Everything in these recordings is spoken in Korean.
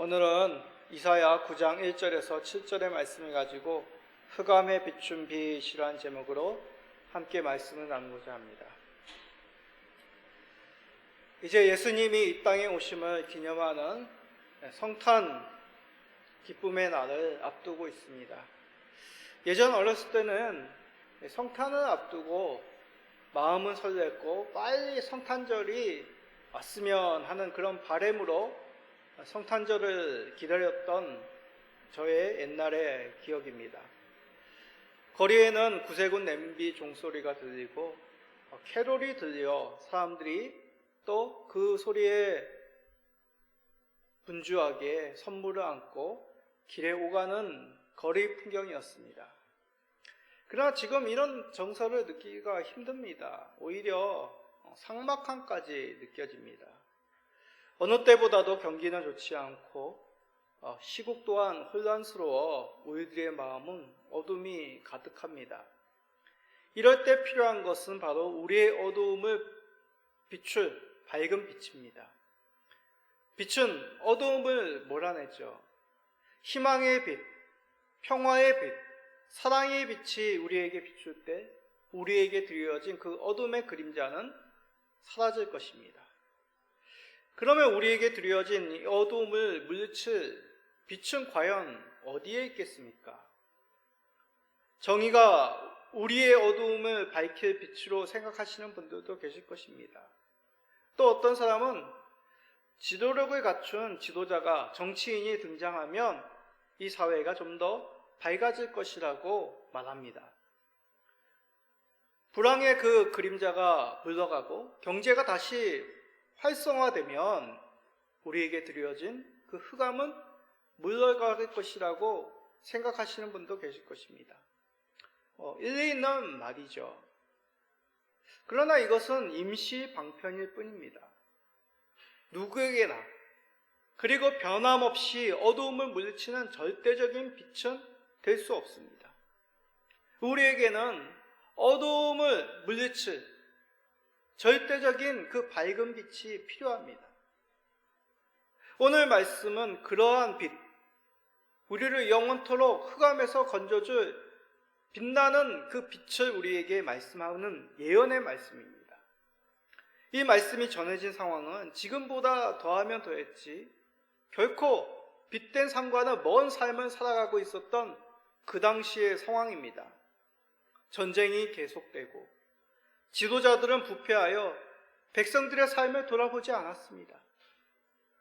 오늘은 이사야 9장 1절에서 7절의 말씀을 가지고 흑암에 비춘 빛이라는 제목으로 함께 말씀을 나누고자 합니다. 이제 예수님이 이 땅에 오심을 기념하는 성탄 기쁨의 날을 앞두고 있습니다. 예전 어렸을 때는 성탄을 앞두고 마음은 설렜고 빨리 성탄절이 왔으면 하는 그런 바람으로 성탄절을 기다렸던 저의 옛날의 기억입니다. 거리에는 구세군 냄비 종소리가 들리고 캐롤이 들려 사람들이 또 그 소리에 분주하게 선물을 안고 길에 오가는 거리 풍경이었습니다. 그러나 지금 이런 정서를 느끼기가 힘듭니다. 오히려 삭막함까지 느껴집니다. 어느 때보다도 경기는 좋지 않고 시국 또한 혼란스러워 우리들의 마음은 어둠이 가득합니다. 이럴 때 필요한 것은 바로 우리의 어두움을 비출 밝은 빛입니다. 빛은 어두움을 몰아내죠. 희망의 빛, 평화의 빛, 사랑의 빛이 우리에게 비출 때 우리에게 드려진 그 어둠의 그림자는 사라질 것입니다. 그러면 우리에게 드려진 이 어두움을 물리칠 빛은 과연 어디에 있겠습니까? 정의가 우리의 어두움을 밝힐 빛으로 생각하시는 분들도 계실 것입니다. 또 어떤 사람은 지도력을 갖춘 지도자가, 정치인이 등장하면 이 사회가 좀 더 밝아질 것이라고 말합니다. 불황의 그 그림자가 물러가고 경제가 다시 활성화되면 우리에게 드려진 그 흑암은 물러갈 것이라고 생각하시는 분도 계실 것입니다. 일리 있는 말이죠. 그러나 이것은 임시 방편일 뿐입니다. 누구에게나, 그리고 변함없이 어두움을 물리치는 절대적인 빛은 될 수 없습니다. 우리에게는 어두움을 물리칠 절대적인 그 밝은 빛이 필요합니다. 오늘 말씀은 그러한 빛, 우리를 영원토록 흑암에서 건져줄 빛나는 그 빛을 우리에게 말씀하는 예언의 말씀입니다. 이 말씀이 전해진 상황은 지금보다 더하면 더했지 결코 빛된 삶과는 먼 삶을 살아가고 있었던 그 당시의 상황입니다. 전쟁이 계속되고 지도자들은 부패하여 백성들의 삶을 돌아보지 않았습니다.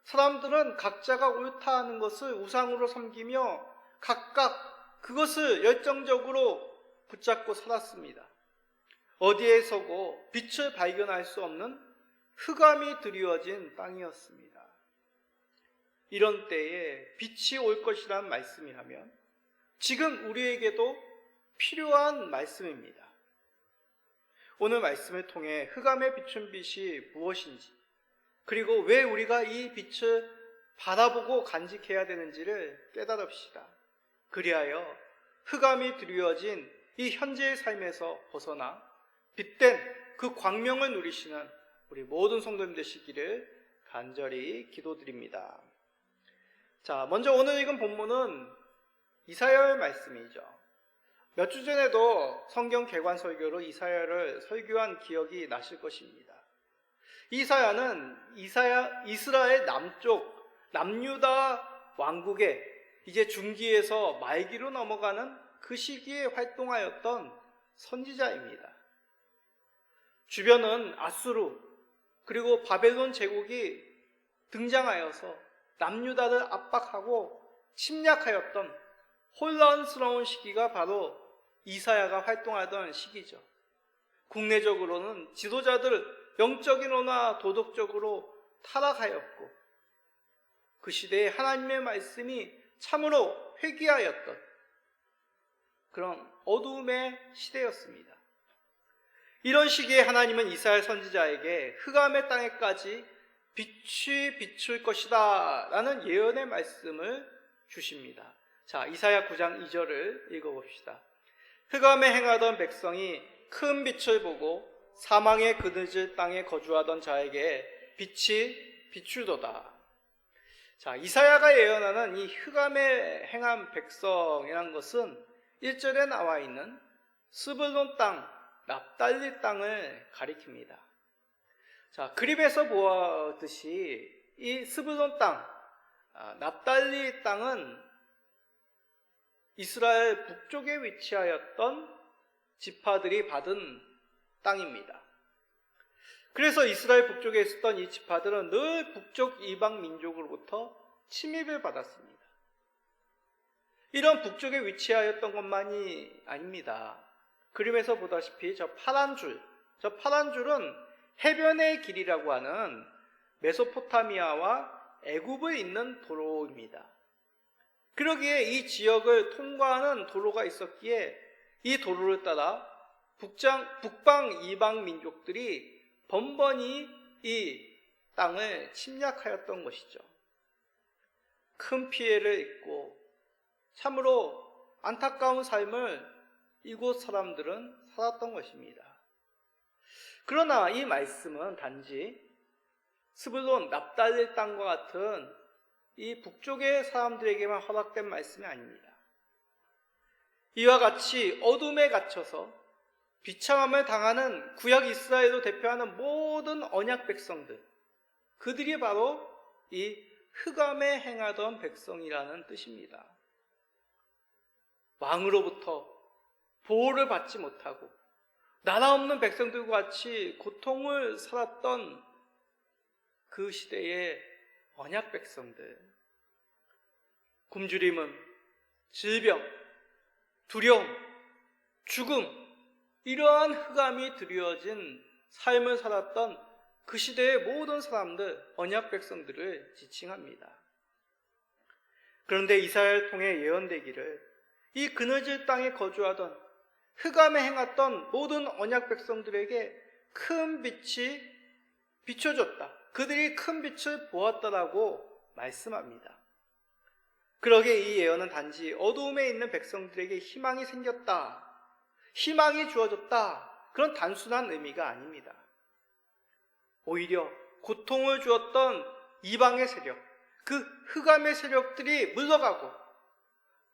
사람들은 각자가 옳다 하는 것을 우상으로 섬기며 각각 그것을 열정적으로 붙잡고 살았습니다. 어디에서고 빛을 발견할 수 없는 흑암이 드리워진 땅이었습니다. 이런 때에 빛이 올 것이란 말씀이라면 지금 우리에게도 필요한 말씀입니다. 오늘 말씀을 통해 흑암에 비춘 빛이 무엇인지, 그리고 왜 우리가 이 빛을 바라보고 간직해야 되는지를 깨달읍시다. 그리하여 흑암이 드리워진 이 현재의 삶에서 벗어나 빛된 그 광명을 누리시는 우리 모든 성도님 되시기를 간절히 기도드립니다. 자, 먼저 오늘 읽은 본문은 이사야의 말씀이죠. 몇 주 전에도 성경 개관 설교로 이사야를 설교한 기억이 나실 것입니다. 이사야는 이스라엘 남쪽 남유다 왕국의 이제 중기에서 말기로 넘어가는 그 시기에 활동하였던 선지자입니다. 주변은 아수르 그리고 바벨론 제국이 등장하여서 남유다를 압박하고 침략하였던 혼란스러운 시기가 바로 이사야가 활동하던 시기죠. 국내적으로는 지도자들 영적인으로나 도덕적으로 타락하였고 그 시대에 하나님의 말씀이 참으로 회귀하였던 그런 어두움의 시대였습니다. 이런 시기에 하나님은 이사야 선지자에게 흑암의 땅에까지 빛이 비출 것이다 라는 예언의 말씀을 주십니다. 자, 이사야 9장 2절을 읽어봅시다. 흑암에 행하던 백성이 큰 빛을 보고 사망의 그늘질 땅에 거주하던 자에게 빛이 비추도다. 자, 이사야가 예언하는 이 흑암에 행한 백성이라는 것은 1절에 나와 있는 스불론 땅, 납달리 땅을 가리킵니다. 자, 그림에서 보았듯이 이 스불론 땅, 납달리 땅은 이스라엘 북쪽에 위치하였던 지파들이 받은 땅입니다. 그래서 이스라엘 북쪽에 있었던 이 지파들은 늘 북쪽 이방 민족으로부터 침입을 받았습니다. 이런 북쪽에 위치하였던 것만이 아닙니다. 그림에서 보다시피 저 파란 줄은 해변의 길이라고 하는 메소포타미아와 애굽에 있는 도로입니다. 그러기에 이 지역을 통과하는 도로가 있었기에 이 도로를 따라 북방 이방 민족들이 번번이 이 땅을 침략하였던 것이죠. 큰 피해를 입고 참으로 안타까운 삶을 이곳 사람들은 살았던 것입니다. 그러나 이 말씀은 단지 스불론 납달리 땅과 같은 이 북쪽의 사람들에게만 허락된 말씀이 아닙니다. 이와 같이 어둠에 갇혀서 비참함을 당하는 구약 이스라엘을 대표하는 모든 언약 백성들, 그들이 바로 이 흑암에 행하던 백성이라는 뜻입니다. 왕으로부터 보호를 받지 못하고 나라 없는 백성들과 같이 고통을 살았던 그 시대의 언약 백성들, 굶주림은 질병, 두려움, 죽음, 이러한 흑암이 드리워진 삶을 살았던 그 시대의 모든 사람들, 언약 백성들을 지칭합니다. 그런데 이사야를 통해 예언되기를 이 그늘질 땅에 거주하던 흑암에 행했던 모든 언약 백성들에게 큰 빛이 비춰졌다. 그들이 큰 빛을 보았다라고 말씀합니다. 그러기에 이 예언은 단지 어두움에 있는 백성들에게 희망이 생겼다, 희망이 주어졌다, 그런 단순한 의미가 아닙니다. 오히려 고통을 주었던 이방의 세력, 그 흑암의 세력들이 물러가고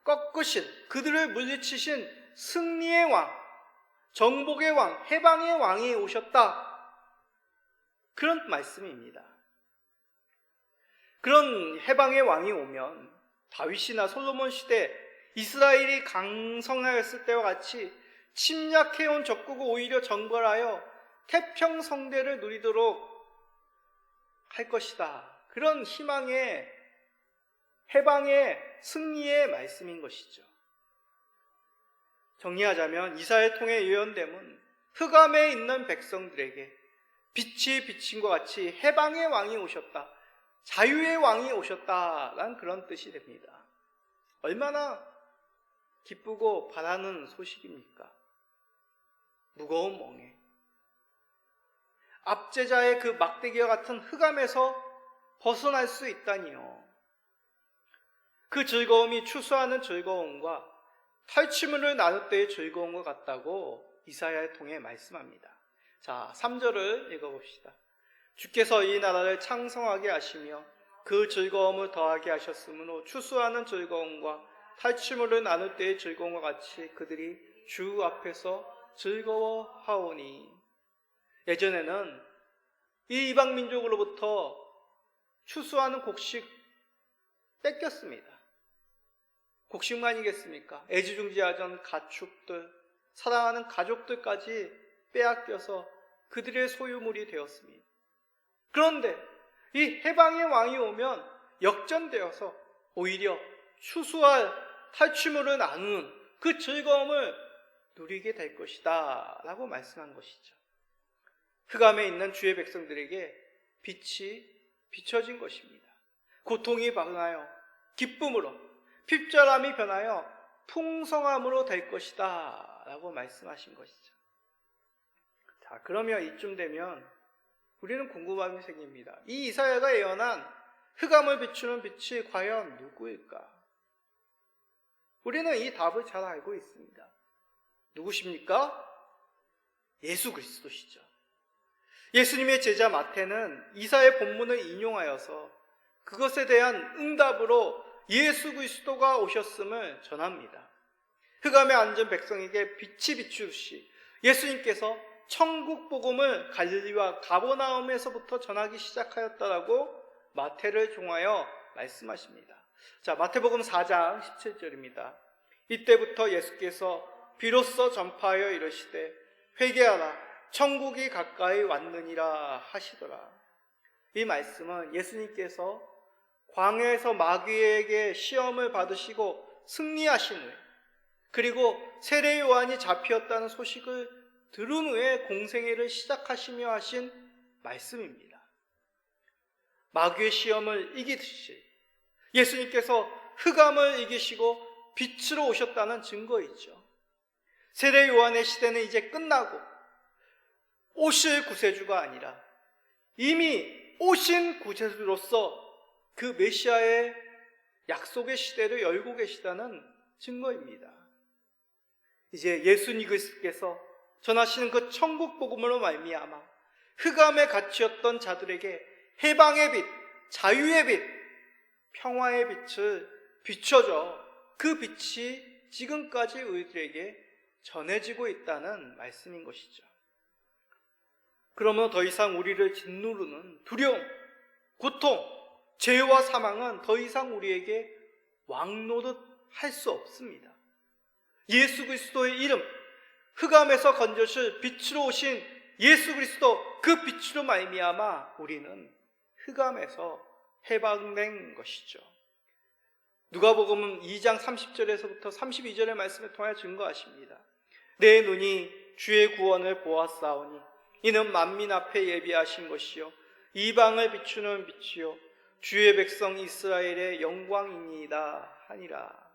꺾으신, 그들을 물리치신 승리의 왕, 정복의 왕, 해방의 왕이 오셨다, 그런 말씀입니다. 그런 해방의 왕이 오면 다윗이나 솔로몬 시대 이스라엘이 강성하였을 때와 같이 침략해온 적국을 오히려 정벌하여 태평성대를 누리도록 할 것이다. 그런 희망의, 해방의, 승리의 말씀인 것이죠. 정리하자면 이사야를 통해 예언됨은 흑암에 있는 백성들에게 빛이 비친 것 같이 해방의 왕이 오셨다, 자유의 왕이 오셨다라는 그런 뜻이 됩니다. 얼마나 기쁘고 바라는 소식입니까? 무거운 멍에 압제자의 그 막대기와 같은 흑암에서 벗어날 수 있다니요. 그 즐거움이 추수하는 즐거움과 탈취물을 나눌 때의 즐거움과 같다고 이사야를 통해 말씀합니다. 자, 3절을 읽어봅시다. 주께서 이 나라를 창성하게 하시며 그 즐거움을 더하게 하셨으므로 추수하는 즐거움과 탈취물을 나눌 때의 즐거움과 같이 그들이 주 앞에서 즐거워하오니. 예전에는 이 이방 민족으로부터 추수하는 곡식 뺏겼습니다. 곡식만이겠습니까? 애지중지하던 가축들, 사랑하는 가족들까지 빼앗겨서 그들의 소유물이 되었습니다. 그런데 이 해방의 왕이 오면 역전되어서 오히려 추수할 탈취물을 나누는 그 즐거움을 누리게 될 것이다 라고 말씀한 것이죠. 흑암에 있는 주의 백성들에게 빛이 비춰진 것입니다. 고통이 변하여 기쁨으로, 핍절함이 변하여 풍성함으로 될 것이다 라고 말씀하신 것이죠. 자, 그러면 이쯤 되면 우리는 궁금함이 생깁니다. 이 이사야가 예언한 흑암을 비추는 빛이 과연 누구일까? 우리는 이 답을 잘 알고 있습니다. 누구십니까? 예수 그리스도시죠. 예수님의 제자 마태는 이사야의 본문을 인용하여서 그것에 대한 응답으로 예수 그리스도가 오셨음을 전합니다. 흑암에 앉은 백성에게 빛이 비추듯이 예수님께서 천국 복음을 갈릴리와 가버나움에서부터 전하기 시작하였다라고 마태를 통하여 말씀하십니다. 자, 마태복음 4장 17절입니다. 이때부터 예수께서 비로소 전파하여 이르시되 회개하라 천국이 가까이 왔느니라 하시더라. 이 말씀은 예수님께서 광야에서 마귀에게 시험을 받으시고 승리하신 후에, 그리고 세례 요한이 잡히었다는 소식을 들은 후에 공생애를 시작하시며 하신 말씀입니다. 마귀의 시험을 이기듯이 예수님께서 흑암을 이기시고 빛으로 오셨다는 증거이죠. 세례 요한의 시대는 이제 끝나고 오실 구세주가 아니라 이미 오신 구세주로서 그 메시아의 약속의 시대를 열고 계시다는 증거입니다. 이제 예수님께서 전하시는 그 천국 복음으로 말미암아 흑암에 갇혔던 자들에게 해방의 빛, 자유의 빛, 평화의 빛을 비춰줘 그 빛이 지금까지 우리들에게 전해지고 있다는 말씀인 것이죠. 그러면 더 이상 우리를 짓누르는 두려움, 고통, 죄와 사망은 더 이상 우리에게 왕노릇 할 수 없습니다. 예수 그리스도의 이름, 흑암에서 건져실 빛으로 오신 예수 그리스도, 그 빛으로 말미암아 우리는 흑암에서 해방된 것이죠. 누가복음 2장 30절에서부터 32절의 말씀을 통하여 증거하십니다. 내 눈이 주의 구원을 보았사오니 이는 만민 앞에 예비하신 것이요 이방을 비추는 빛이요 주의 백성 이스라엘의 영광이니이다 하니라.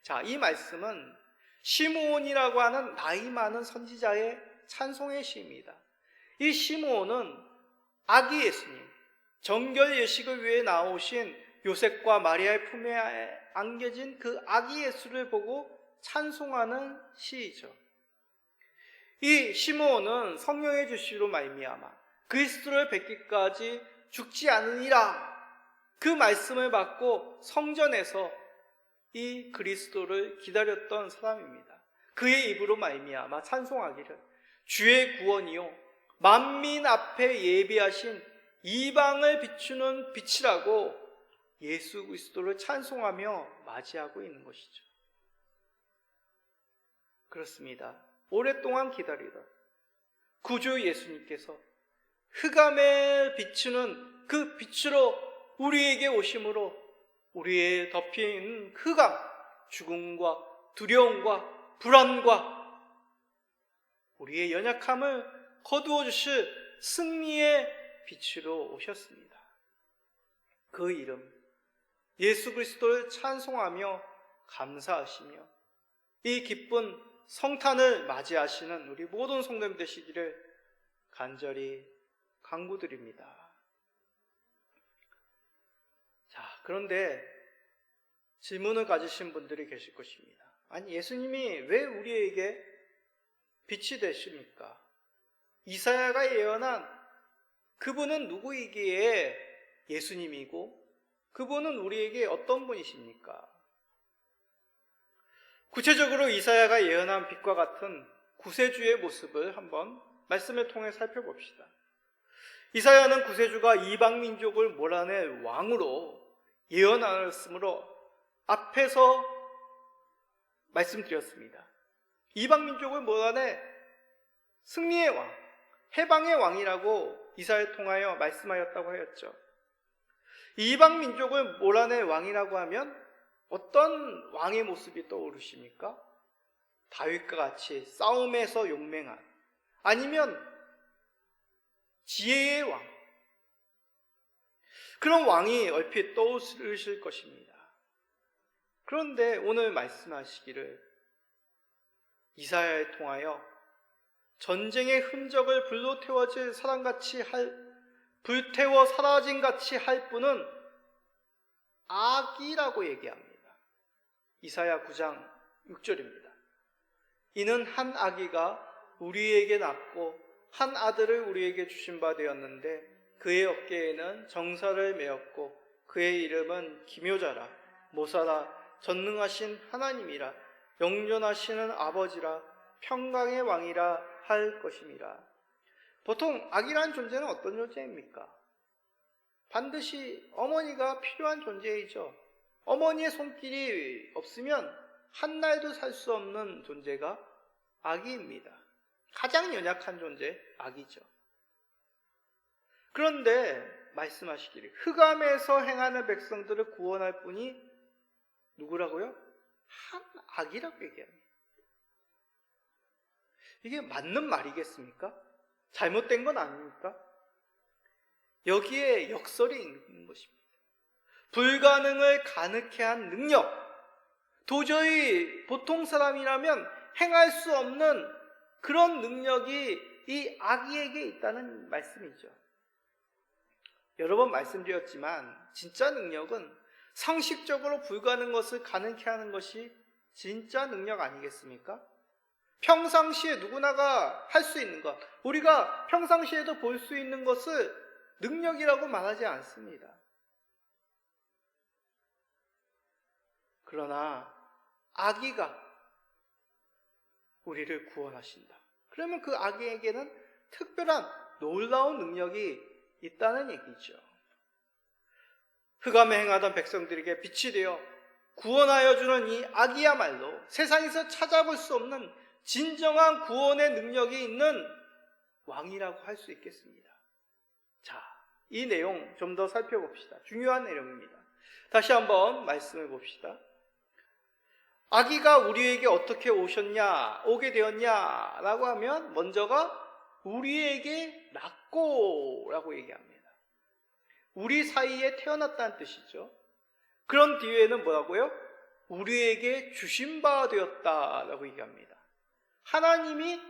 자, 이 말씀은 시므온이라고 하는 나이 많은 선지자의 찬송의 시입니다. 이 시므온은 아기 예수님, 정결 예식을 위해 나오신 요셉과 마리아의 품에 안겨진 그 아기 예수를 보고 찬송하는 시이죠. 이 시므온은 성령의 주시로 말미암아 그리스도를 뵙기까지 죽지 않으리라 그 말씀을 받고 성전에서 이 그리스도를 기다렸던 사람입니다. 그의 입으로 말미암아 찬송하기를 주의 구원이요 만민 앞에 예비하신 이방을 비추는 빛이라고 예수 그리스도를 찬송하며 맞이하고 있는 것이죠. 그렇습니다. 오랫동안 기다리던 구주 예수님께서 흑암에 비추는 그 빛으로 우리에게 오심으로 우리의 덮여있는 흑암, 죽음과 두려움과 불안과 우리의 연약함을 거두어 주실 승리의 빛으로 오셨습니다. 그 이름 예수 그리스도를 찬송하며 감사하시며 이 기쁜 성탄을 맞이하시는 우리 모든 성도님 되시기를 간절히 간구드립니다. 자, 그런데 질문을 가지신 분들이 계실 것입니다. 아니, 예수님이 왜 우리에게 빛이 되십니까? 이사야가 예언한 그분은 누구이기에 예수님이고 그분은 우리에게 어떤 분이십니까? 구체적으로 이사야가 예언한 빛과 같은 구세주의 모습을 한번 말씀을 통해 살펴봅시다. 이사야는 구세주가 이방 민족을 몰아낼 왕으로 예언하였으므로 앞에서 말씀드렸습니다. 이방 민족을 몰아내 승리의 왕, 해방의 왕이라고 이사야를 통하여 말씀하였다고 하였죠. 이방 민족을 몰아낼 왕이라고 하면 어떤 왕의 모습이 떠오르십니까? 다윗과 같이 싸움에서 용맹한, 아니면 지혜의 왕, 그런 왕이 얼핏 떠오르실 것입니다. 그런데 오늘 말씀하시기를 이사야를 통하여 전쟁의 흔적을 불로 태워질 사람같이 불태워 사라진 같이 할 분은 아기라고 얘기합니다. 이사야 9장 6절입니다. 이는 한 아기가 우리에게 낳고 한 아들을 우리에게 주신 바 되었는데 그의 어깨에는 정사를 메었고 그의 이름은 기묘자라, 모사라, 전능하신 하나님이라, 영존하시는 아버지라, 평강의 왕이라 할 것임이라. 보통 악이라는 존재는 어떤 존재입니까? 반드시 어머니가 필요한 존재이죠. 어머니의 손길이 없으면 한날도 살 수 없는 존재가 아기입니다. 가장 연약한 존재, 아기죠. 그런데 말씀하시기를 흑암에서 행하는 백성들을 구원할 분이 누구라고요? 한 아기라고 얘기합니다. 이게 맞는 말이겠습니까? 잘못된 건 아닙니까? 여기에 역설이 있는 것입니다. 불가능을 가능케 한 능력, 도저히 보통 사람이라면 행할 수 없는 그런 능력이 이 아기에게 있다는 말씀이죠. 여러 번 말씀드렸지만 진짜 능력은 상식적으로 불가능한 것을 가능케 하는 것이 진짜 능력 아니겠습니까? 평상시에 누구나가 할 수 있는 것, 우리가 평상시에도 볼 수 있는 것을 능력이라고 말하지 않습니다. 그러나 아기가 우리를 구원하신다. 그러면 그 아기에게는 특별한 놀라운 능력이 있다는 얘기죠. 흑암에 행하던 백성들에게 빛이 되어 구원하여 주는 이 아기야말로 세상에서 찾아볼 수 없는 진정한 구원의 능력이 있는 왕이라고 할 수 있겠습니다. 자, 이 내용 좀 더 살펴봅시다. 중요한 내용입니다. 다시 한번 말씀해 봅시다. 아기가 우리에게 어떻게 오게 되었냐라고 하면 먼저가 우리에게 낳고라고 얘기합니다. 우리 사이에 태어났다는 뜻이죠. 그런 뒤에는 뭐라고요? 우리에게 주신 바 되었다라고 얘기합니다. 하나님이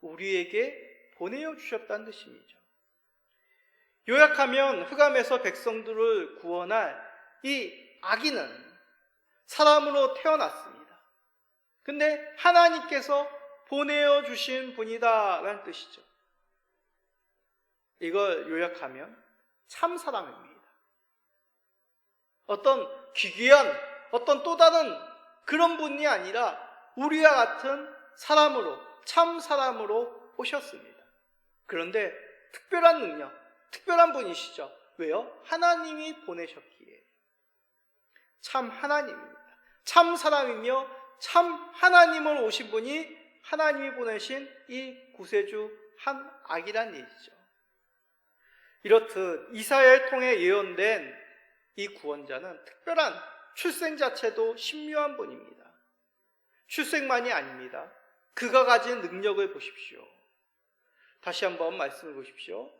우리에게 보내어 주셨다는 뜻입니다. 요약하면 흑암에서 백성들을 구원할 이 아기는 사람으로 태어났습니다. 근데 하나님께서 보내어 주신 분이다라는 뜻이죠. 이걸 요약하면 참 사람입니다. 어떤 기괴한, 어떤 또 다른 그런 분이 아니라 우리와 같은 사람으로, 참 사람으로 오셨습니다. 그런데 특별한 능력, 특별한 분이시죠. 왜요? 하나님이 보내셨기에. 참 하나님입니다. 참 사람이며 참 하나님을 오신 분이 하나님이 보내신 이 구세주 한 아기란 얘기죠. 이렇듯 이사야를 통해 예언된 이 구원자는 특별한 출생 자체도 신묘한 분입니다. 출생만이 아닙니다. 그가 가진 능력을 보십시오. 다시 한번 말씀해 보십시오.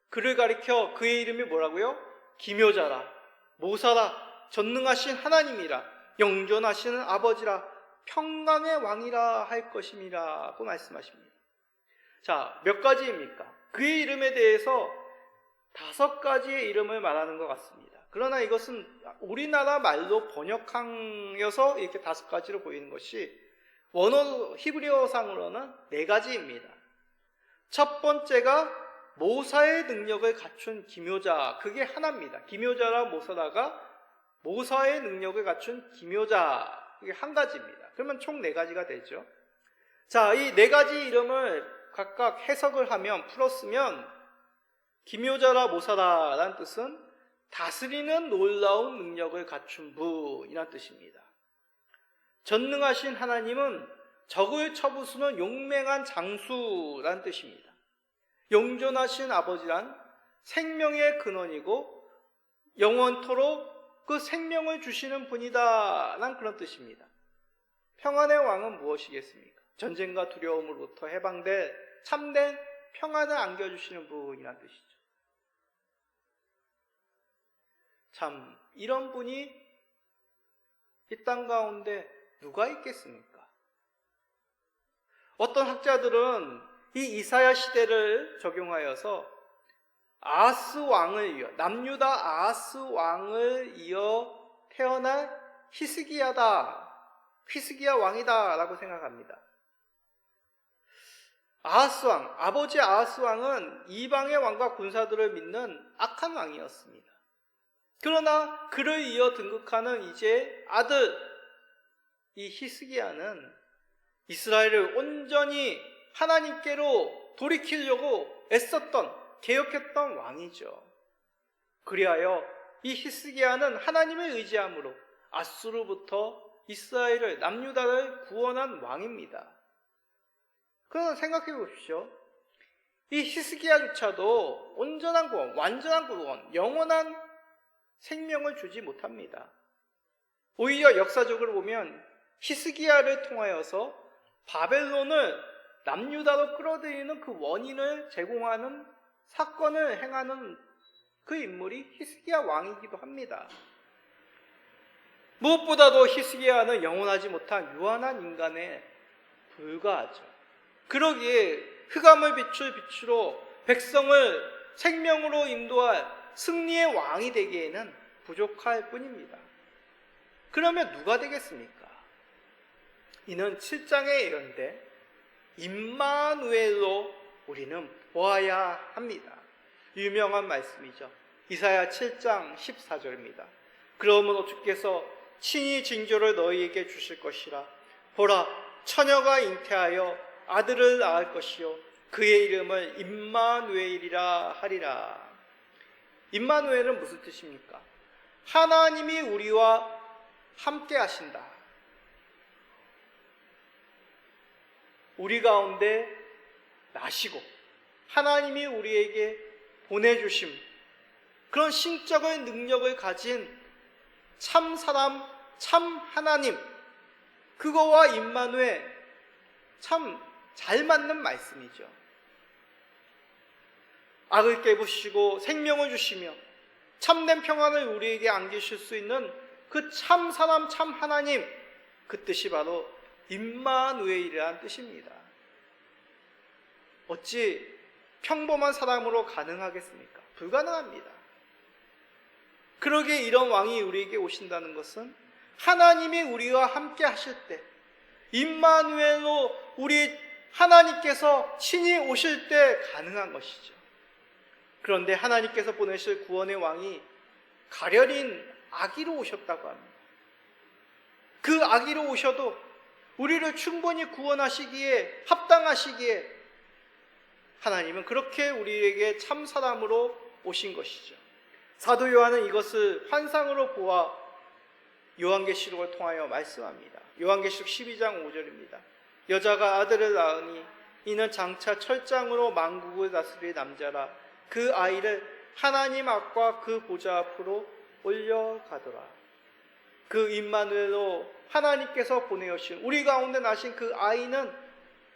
그를 가리켜 그의 이름이 뭐라고요? 기묘자라, 모사라, 전능하신 하나님이라, 영존하시는 아버지라, 평강의 왕이라 할 것임이라고 말씀하십니다. 자, 몇 가지입니까? 그의 이름에 대해서 5가지의 이름을 말하는 것 같습니다. 그러나 이것은 우리나라 말로 번역하여서 이렇게 5가지로 보이는 것이 원어 히브리어상으로는 4가지입니다. 첫 번째가 모사의 능력을 갖춘 기묘자, 그게 하나입니다. 기묘자라 모사라가 모사의 능력을 갖춘 기묘자, 이게 한 가지입니다. 그러면 총 4가지가 되죠. 자, 이 4가지 이름을 각각 해석을 하면, 풀었으면 기묘자라 모사라라는 뜻은 다스리는 놀라운 능력을 갖춘 분이라는 뜻입니다. 전능하신 하나님은 적을 쳐부수는 용맹한 장수라는 뜻입니다. 영존하신 아버지란 생명의 근원이고 영원토록 그 생명을 주시는 분이다라는 그런 뜻입니다. 평안의 왕은 무엇이겠습니까? 전쟁과 두려움으로부터 해방될 참된 평안을 안겨주시는 분이라는 뜻이죠. 참, 이런 분이 이 땅 가운데 누가 있겠습니까? 어떤 학자들은 이 이사야 시대를 적용하여서 아하스 왕을 이어, 남유다 아하스 왕을 이어 태어날 히스기야 왕이다 라고 생각합니다. 아하스 왕, 아버지 아하스 왕은 이방의 왕과 군사들을 믿는 악한 왕이었습니다. 그러나 그를 이어 등극하는 이제 아들 이 히스기야는 이스라엘을 온전히 하나님께로 돌이키려고 애썼던, 개혁했던 왕이죠. 그리하여 이 히스기야는 하나님을 의지함으로 앗수르부터 이스라엘을, 남유다를 구원한 왕입니다. 그러나 생각해 보십시오. 이 히스기야조차도 온전한 구원, 완전한 구원, 영원한 생명을 주지 못합니다. 오히려 역사적으로 보면 히스기야를 통하여서 바벨론을 남유다로 끌어들이는 그 원인을 제공하는 사건을 행하는 그 인물이 히스기야 왕이기도 합니다. 무엇보다도 히스기야는 영원하지 못한 유한한 인간에 불과하죠. 그러기에 흑암을 비출 빛으로 백성을 생명으로 인도할 승리의 왕이 되기에는 부족할 뿐입니다. 그러면 누가 되겠습니까? 이는 7장에 예언된 임마누엘로 우리는 보아야 합니다. 유명한 말씀이죠. 이사야 7장 14절입니다. 그러므로 주께서 친히 징조를 너희에게 주실 것이라. 보라, 처녀가 잉태하여 아들을 낳을 것이요 그의 이름을 임마누엘이라 하리라. 임마누엘은 무슨 뜻입니까? 하나님이 우리와 함께 하신다. 우리 가운데 나시고 하나님이 우리에게 보내주심, 그런 신적인 능력을 가진 참 사람, 참 하나님, 그거와 임마누엘 참 잘 맞는 말씀이죠. 악을 깨부시고 생명을 주시며 참된 평안을 우리에게 안기실 수 있는 그 참 사람, 참 하나님, 그 뜻이 바로 임마누엘이라는 뜻입니다. 어찌 평범한 사람으로 가능하겠습니까? 불가능합니다. 그러기에 이런 왕이 우리에게 오신다는 것은 하나님이 우리와 함께 하실 때, 임마누엘로 우리 하나님께서 친히 오실 때 가능한 것이죠. 그런데 하나님께서 보내실 구원의 왕이 가련인 아기로 오셨다고 합니다. 그 아기로 오셔도 우리를 충분히 구원하시기에, 합당하시기에 하나님은 그렇게 우리에게 참 사람으로 오신 것이죠. 사도 요한은 이것을 환상으로 보아 요한계시록을 통하여 말씀합니다. 요한계시록 12장 5절입니다. 여자가 아들을 낳으니 이는 장차 철장으로 만국을 다스릴 남자라. 그 아이를 하나님 앞과 그 보좌 앞으로 올려가더라. 그 임마누엘로 하나님께서 보내오신, 우리 가운데 나신 그 아이는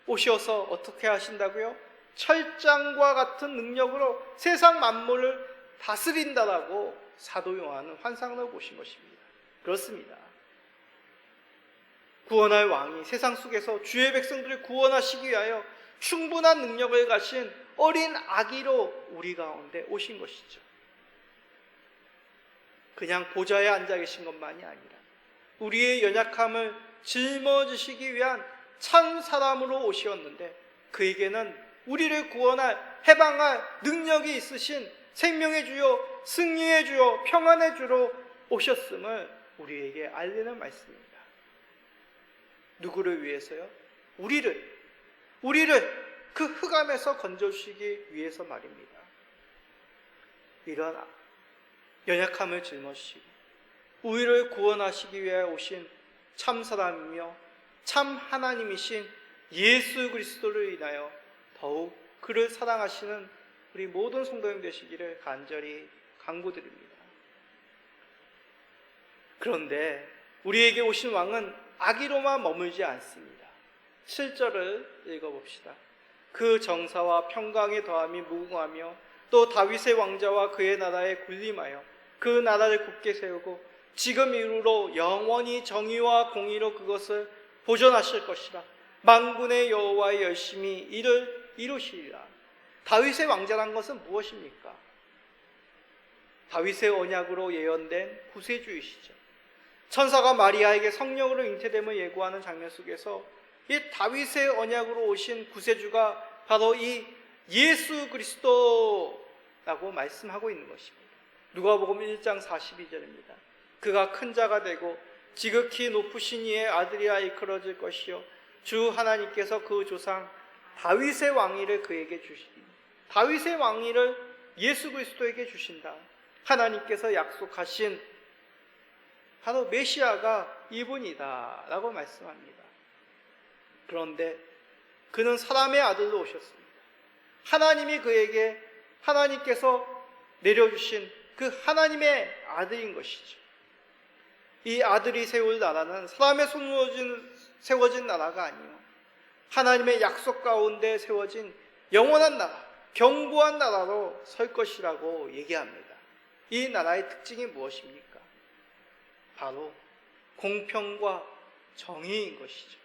오셔서 어떻게 하신다고요? 철장과 같은 능력으로 세상 만물을 다스린다라고 사도 요한은 환상으로 보신 것입니다. 그렇습니다. 구원할 왕이 세상 속에서 주의 백성들을 구원하시기 위하여 충분한 능력을 가신 어린 아기로 우리 가운데 오신 것이죠. 그냥 보좌에 앉아 계신 것만이 아니라 우리의 연약함을 짊어지시기 위한 참 사람으로 오셨는데, 그에게는 우리를 구원할, 해방할 능력이 있으신 생명의 주요, 승리의 주요, 평안의 주로 오셨음을 우리에게 알리는 말씀입니다. 누구를 위해서요? 우리를 그 흑암에서 건져주시기 위해서 말입니다. 이런 연약함을 짊어지시고 우리를 구원하시기 위해 오신 참 사람이며 참 하나님이신 예수 그리스도를 인하여 더욱 그를 사랑하시는 우리 모든 성도님 되시기를 간절히 간구드립니다. 그런데 우리에게 오신 왕은 아기로만 머물지 않습니다. 7절을 읽어봅시다. 그 정사와 평강의 더함이 무궁하며 또 다윗의 왕자와 그의 나라에 군림하여 그 나라를 굳게 세우고 지금 이후로 영원히 정의와 공의로 그것을 보존하실 것이라. 만군의 여호와의 열심히 이를 이루시리라. 다윗의 왕자란 것은 무엇입니까? 다윗의 언약으로 예언된 구세주이시죠. 천사가 마리아에게 성령으로 잉태됨을 예고하는 장면 속에서 이 다윗의 언약으로 오신 구세주가 바로 이 예수 그리스도라고 말씀하고 있는 것입니다. 누가복음 1장 42절입니다. 그가 큰 자가 되고 지극히 높으신 이의 아들이라 일컬어질 것이요 주 하나님께서 그 조상 다윗의 왕위를 그에게 주시니, 다윗의 왕위를 예수 그리스도에게 주신다. 하나님께서 약속하신 바로 메시아가 이분이다 라고 말씀합니다. 그런데 그는 사람의 아들로 오셨습니다. 하나님이 그에게 하나님께서 내려주신 그 하나님의 아들인 것이죠. 이 아들이 세울 나라는 사람의 손으로 세워진 나라가 아니요 하나님의 약속 가운데 세워진 영원한 나라, 견고한 나라로 설 것이라고 얘기합니다. 이 나라의 특징이 무엇입니까? 바로 공평과 정의인 것이죠.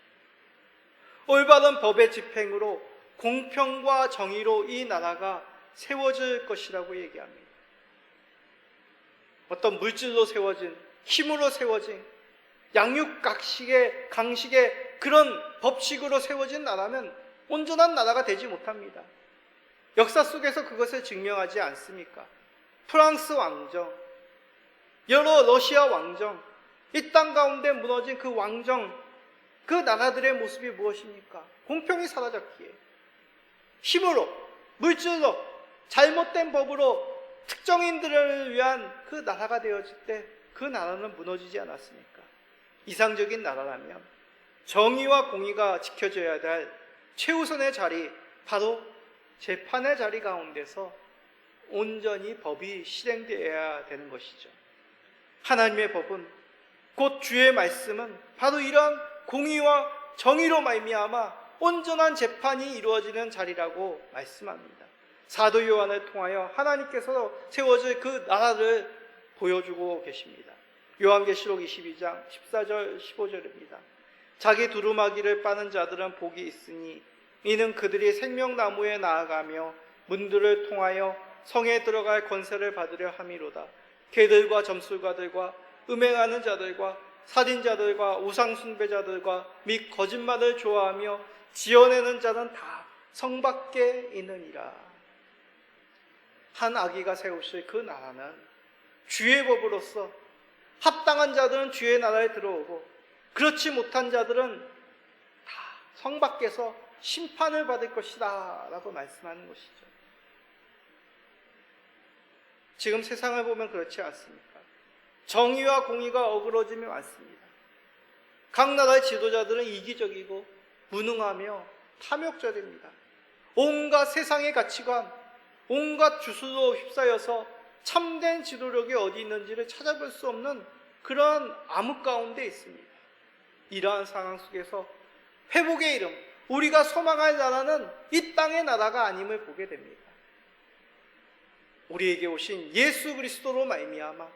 올바른 법의 집행으로 공평과 정의로 이 나라가 세워질 것이라고 얘기합니다. 어떤 물질로 세워진, 힘으로 세워진, 양육각식의 강식의 그런 법칙으로 세워진 나라면 온전한 나라가 되지 못합니다. 역사 속에서 그것을 증명하지 않습니까? 프랑스 왕정, 여러 러시아 왕정, 이 땅 가운데 무너진 그 왕정, 그 나라들의 모습이 무엇입니까? 공평이 사라졌기에 힘으로, 물질로, 잘못된 법으로 특정인들을 위한 그 나라가 되어질 때 그 나라는 무너지지 않았습니까? 이상적인 나라라면 정의와 공의가 지켜져야 될 최우선의 자리, 바로 재판의 자리 가운데서 온전히 법이 실행되어야 되는 것이죠. 하나님의 법은, 곧 주의 말씀은 바로 이런 공의와 정의로 말미암아 온전한 재판이 이루어지는 자리라고 말씀합니다. 사도 요한을 통하여 하나님께서 세워질 그 나라를 보여주고 계십니다. 요한계시록 22장 14절 15절입니다. 자기 두루마기를 빠는 자들은 복이 있으니 이는 그들이 생명나무에 나아가며 문들을 통하여 성에 들어갈 권세를 받으려 함이로다. 개들과 점술가들과 음행하는 자들과 살인자들과 우상숭배자들과 및 거짓말을 좋아하며 지어내는 자는 다 성 밖에 있느니라. 한 아기가 세우실 그 나라는 주의 법으로서 합당한 자들은 주의 나라에 들어오고 그렇지 못한 자들은 다 성 밖에서 심판을 받을 것이다 라고 말씀하는 것이죠. 지금 세상을 보면 그렇지 않습니까? 정의와 공의가 어그러짐이 많습니다. 각 나라의 지도자들은 이기적이고 무능하며 탐욕적입니다. 온갖 세상의 가치관, 온갖 주술로 휩싸여서 참된 지도력이 어디 있는지를 찾아볼 수 없는 그런 암흑 가운데 있습니다. 이러한 상황 속에서 회복의 이름, 우리가 소망할 나라는 이 땅의 나라가 아님을 보게 됩니다. 우리에게 오신 예수 그리스도로 말미암아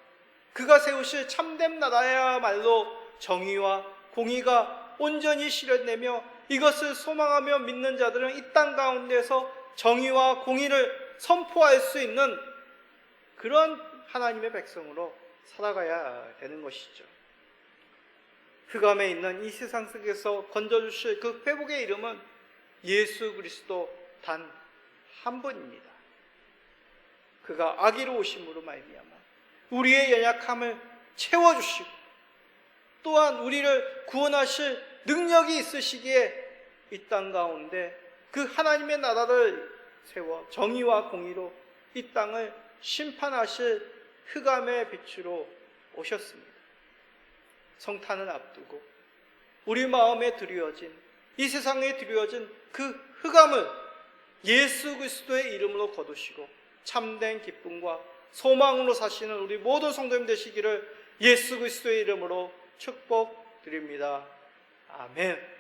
그가 세우실 참된 나라야말로 정의와 공의가 온전히 실현되며 이것을 소망하며 믿는 자들은 이 땅 가운데서 정의와 공의를 선포할 수 있는 그런 하나님의 백성으로 살아가야 되는 것이죠. 흑암에 있는 이 세상 속에서 건져주실 그 회복의 이름은 예수 그리스도 단 한 분입니다. 그가 아기로 오심으로 말미암아 우리의 연약함을 채워주시고 또한 우리를 구원하실 능력이 있으시기에 이 땅 가운데 그 하나님의 나라를 세워 정의와 공의로 이 땅을 심판하실 흑암의 빛으로 오셨습니다. 성탄을 앞두고 우리 마음에 드리워진, 이 세상에 드리워진 그 흑암을 예수 그리스도의 이름으로 거두시고 참된 기쁨과 소망으로 사시는 우리 모든 성도님 되시기를 예수 그리스도의 이름으로 축복드립니다. 아멘.